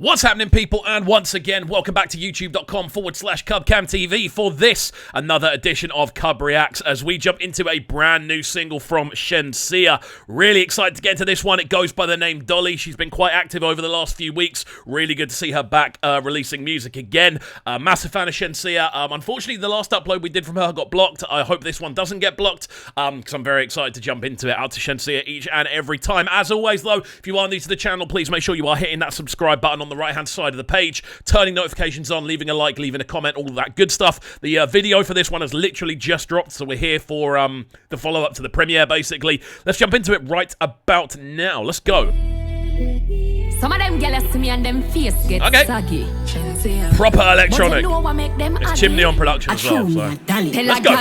What's happening, people? And once again, welcome back to youtube.com/CubCamTV for this, another edition of CubReacts, as we jump into a brand new single from Shenseea. Really excited to get into this one. It goes by the name Dolly. She's been quite active over the last few weeks. Really good to see her back releasing music again. Massive fan of Shenseea. Unfortunately, the last upload we did from her got blocked. I hope this one doesn't get blocked, because I'm very excited to jump into it. Out to Shenseea each and every time. As always, though, if you are new to the channel, please make sure you are hitting that subscribe button on the right-hand side of the page, turning notifications on, leaving a like, leaving a comment, all of that good stuff. The video for this one has literally just dropped, so we're here for the follow-up to the premiere, basically. Let's jump into it right about now. Let's go. Some of them jealous to me and them face get saggy. Proper electronic. It's Chimney on production as well, so let's go.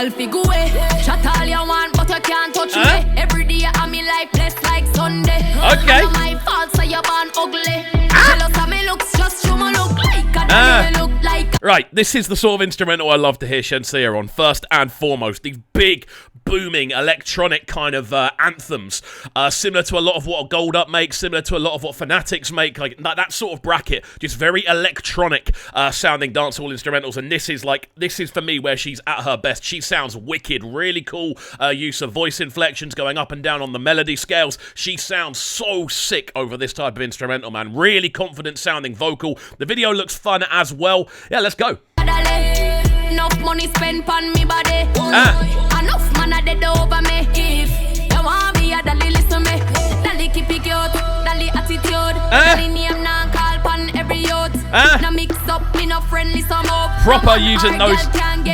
Shut all you want, but you can't touch me. Every day I'm in life blessed like Sunday. Okay. My fault, so you're born ugly. Jealous of me looks, just show me look like look like. Right, this is the sort of instrumental I love to hear Shenseea on, first and foremost. These big, booming, electronic kind of anthems, similar to a lot of what Gold Up makes, similar to a lot of what Fanatics make, like that sort of bracket, just very electronic sounding dancehall instrumentals, and this is for me where she's at her best. She sounds wicked, really cool use of voice inflections going up and down on the melody scales. She sounds so sick over this type of instrumental, man. Really confident sounding vocal. The video looks fun as well. Yeah, let's go. Enough money spent on me body. Enough man are dead over me. If you want me, Dolly listen me. Dolly keep it cute, Dolly attitude. Dolly name now call pan every youth. Now mix up, me no friendly some up. Proper using those.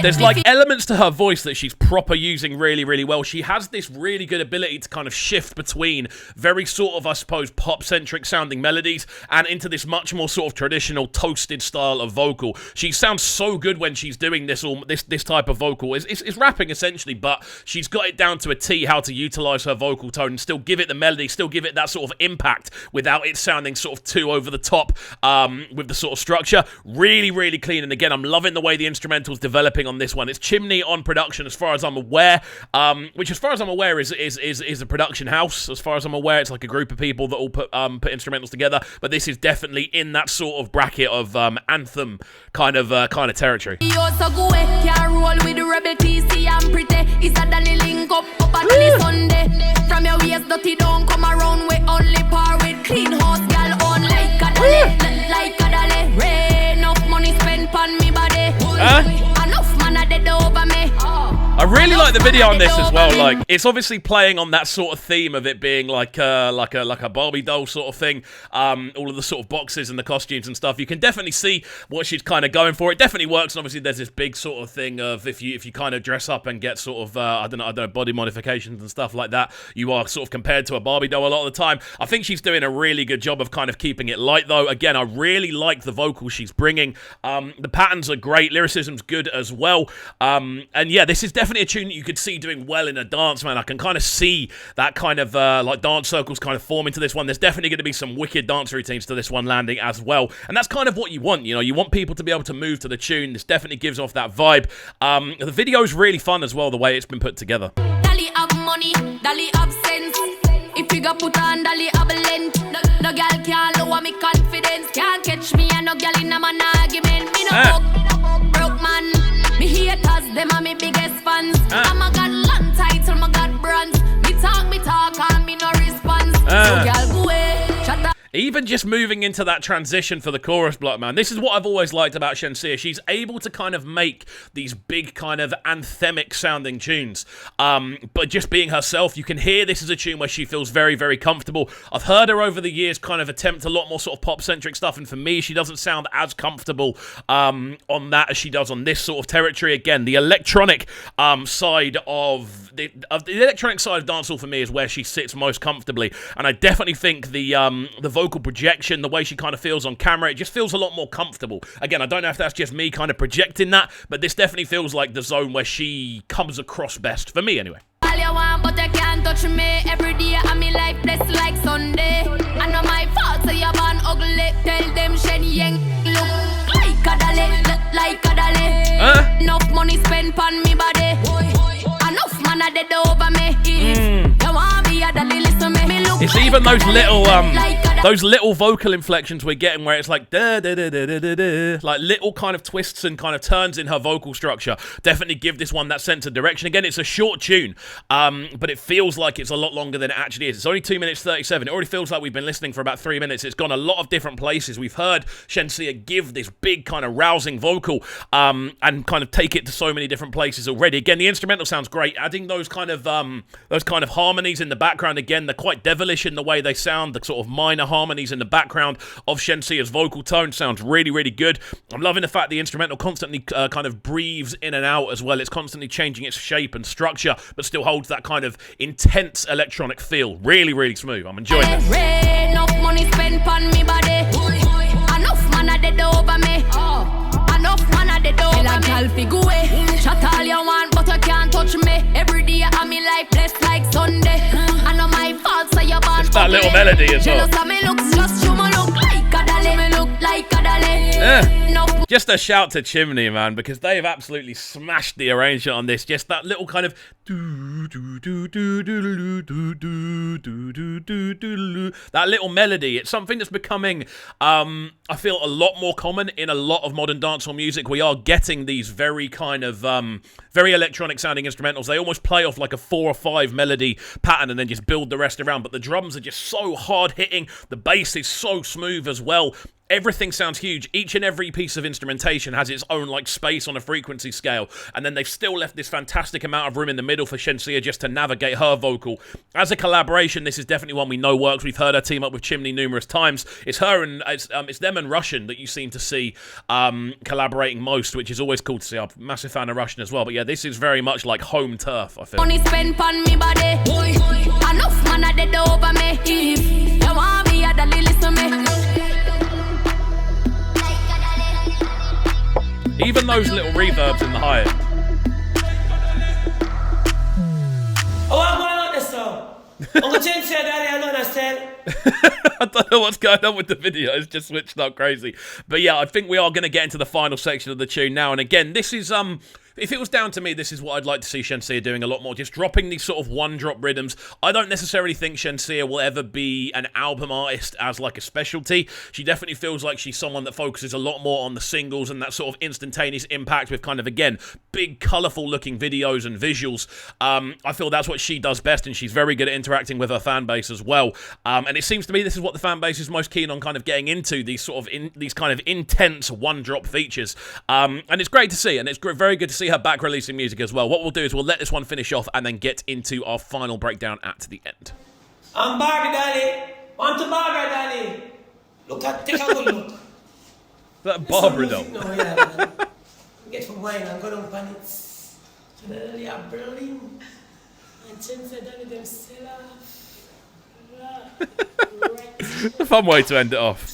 There's like elements to her voice that she's proper using really, really well. She has this really good ability to kind of shift between very sort of, I suppose, pop-centric sounding melodies and into this much more sort of traditional toasted style of vocal. She sounds so good when she's doing this type of vocal. It's rapping essentially, but she's got it down to a T how to utilize her vocal tone and still give it the melody, still give it that sort of impact without it sounding sort of too over the top with the sort of structure. Really, really clean. And again, I'm loving the way the instrumental's developing on this one. It's Chimney on production, as far as I'm aware, which, as far as I'm aware, is a production house. As far as I'm aware, it's like a group of people that all put instrumentals together. But this is definitely in that sort of bracket of anthem kind of territory. Can't roll with the rebel TC and pretty. It's a Dolly link up at the Sunday. From your waist dirty don't come around with only par with clean horse gal on like a Dolly, like a Dolly. Enough money spent on me body. Enough man are dead over me. I really like the video on this as well. Like, it's obviously playing on that sort of theme of it being like a Barbie doll sort of thing. All of the sort of boxes and the costumes and stuff. You can definitely see what she's kind of going for. It definitely works. And obviously, there's this big sort of thing of if you kind of dress up and get sort of I don't know body modifications and stuff like that, you are sort of compared to a Barbie doll a lot of the time. I think she's doing a really good job of kind of keeping it light, though. Again, I really like the vocals she's bringing. The patterns are great. Lyricism's good as well. And yeah, this is definitely a tune that you could see doing well in a dance, man. I can kind of see that kind of like dance circles kind of forming to this one. There's definitely going to be some wicked dance routines to this one landing as well, and that's kind of what you want. You know, you want people to be able to move to the tune. This definitely gives off that vibe. The video's really fun as well, the way it's been put together. Dolly have money, Dolly have sense. If you got put on Dolly have length, no girl can't lower me confidence. Can't catch me and no girl in a man argument. Me no broke man. Me haters, them are me biggest fans. I'm a got long title, my got brands. Me talk, and me no response. So girl go away, shut up. Even just moving into that transition for the chorus block, man, this is what I've always liked about Shenseea. She's able to kind of make these big kind of anthemic sounding tunes, but just being herself. You can hear this is a tune where she feels very, very comfortable. I've heard her over the years kind of attempt a lot more sort of pop-centric stuff, and for me, she doesn't sound as comfortable on that as she does on this sort of territory. Again, the electronic side of the electronic side of dancehall for me is where she sits most comfortably, and I definitely think the vocal projection, the way she kind of feels on camera, it just feels a lot more comfortable. Again, I don't know if that's just me kind of projecting that, but this definitely feels like the zone where she comes across best, for me anyway. All you want, but you can't touch me. Every day I'm in life blessed like Sunday. I know my fault, so you're born ugly. Tell them Shenseea look like a Dolly, like a Dolly. Enough money spent on me body. Enough man are dead over me. You want me a Dolly, listen me. It's even those little Those little vocal inflections we're getting where it's like da da da da da da da, like little kind of twists and kind of turns in her vocal structure definitely give this one that sense of direction. Again, it's a short tune, but it feels like it's a lot longer than it actually is. It's only 2 minutes 37. It already feels like we've been listening for about 3 minutes. It's gone a lot of different places. We've heard Shenseea give this big kind of rousing vocal and kind of take it to so many different places already. Again, the instrumental sounds great. Adding those kind of harmonies in the background, again, they're quite devilish in the way they sound. The sort of minor harmonies in the background of Shenseea's vocal tone sounds really, really good. I'm loving the fact the instrumental constantly kind of breathes in and out as well. It's constantly changing its shape and structure, but still holds that kind of intense electronic feel. Really, really smooth. I'm enjoying this. Enough money spent on me body. Enough man a dead over me. Enough man a dead over me. Like I'll figure away. Shut all you want, but you can't touch me. Every day I'm in life blessed like Sunday. I know my fault, so you're born. That little melody as well. Me looks just you me look like a dolly. Me look like a dolly. Just a shout to Chimney, man, because they have absolutely smashed the arrangement on this. Just that little kind of that little melody. It's something that's becoming, I feel, a lot more common in a lot of modern dancehall music. We are getting these very kind of very electronic sounding instrumentals. They almost play off like a 4 or 5 melody pattern and then just build the rest around. But the drums are just so hard hitting. The bass is so smooth as well. Everything sounds huge. Each and every piece of instrumentation has its own like space on a frequency scale, and then they've still left this fantastic amount of room in the middle for Shenseea just to navigate her vocal. As a collaboration, this is definitely one we know works. We've heard her team up with Chimney numerous times. It's her and it's them and Russian that you seem to see collaborating most, which is always cool to see. I'm a massive fan of Russian as well. But yeah, this is very much like home turf, I feel. Money spent on me body. Enough man a dead over me. If you want me, I'd listen me. Even those little reverbs in the high. Oh, I'm going on this song. Uncle James said that I don't understand. I don't know what's going on with the video. It's just switched up crazy. But yeah, I think we are going to get into the final section of the tune now. And again, this is if it was down to me, this is what I'd like to see Shenseea doing a lot more, just dropping these sort of one-drop rhythms. I don't necessarily think Shenseea will ever be an album artist as like a specialty. She definitely feels like she's someone that focuses a lot more on the singles and that sort of instantaneous impact with kind of, again, big, colourful-looking videos and visuals. I feel that's what she does best, and she's very good at interacting with her fan base as well. And it seems to me this is what the fan base is most keen on kind of getting into, these sort of these kind of intense one-drop features. And it's great to see, and it's very good to see her back releasing music as well. What we'll do is we'll let this one finish off and then get into our final breakdown at the end. I'm Barbie, Dolly. Want to Barbara, Dolly. Look at, take a good look. That Barbara doll. No, yeah. Get some wine and go down on it. So then they are Berlin. And Chen said, Dolly, them sell off. A fun way to end it off.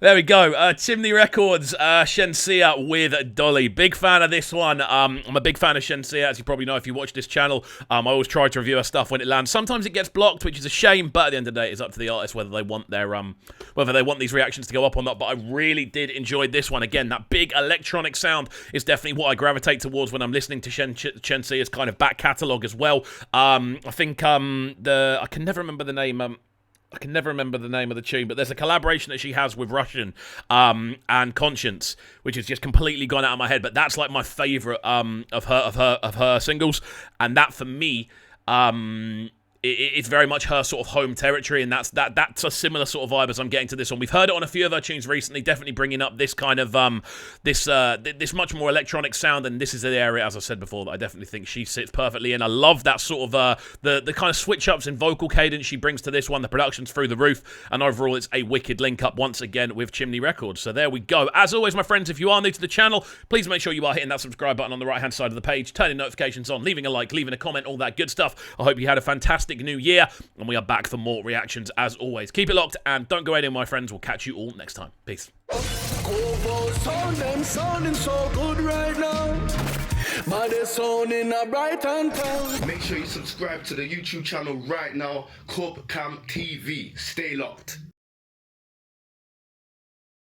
There we go. Chimney Records, Shenseea with Dolly. Big fan of this one. I'm a big fan of Shenseea, as you probably know if you watch this channel. I always try to review her stuff when it lands. Sometimes it gets blocked, which is a shame, but at the end of the day, it's up to the artist whether they want their whether they want these reactions to go up or not. But I really did enjoy this one. Again, that big electronic sound is definitely what I gravitate towards when I'm listening to Shensea's kind of back catalogue as well. I think I can never remember the name. I can never remember the name of the tune, but there's a collaboration that she has with Russian and Conscience, which has just completely gone out of my head. But that's like my favourite of her singles, and that for me, it's very much her sort of home territory, and that's a similar sort of vibe as I'm getting to this one. We've heard it on a few of her tunes recently, definitely bringing up this kind of this much more electronic sound, and this is the area, as I said before, that I definitely think she sits perfectly in. I love that sort of the kind of switch ups in vocal cadence she brings to this one. The production's through the roof, and overall it's a wicked link up once again with Chimney Records. So there we go. As always, my friends, if you are new to the channel, please make sure you are hitting that subscribe button on the right hand side of the page, turning notifications on, leaving a like, leaving a comment, all that good stuff. I hope you had a fantastic new year, and we are back for more reactions as always. Keep it locked and don't go anywhere, my friends. We'll catch you all next time. Peace. Sounding so good right now. But they're sounding a bright and proud. Make sure you subscribe to the YouTube channel right now, CubCamTV. Stay locked.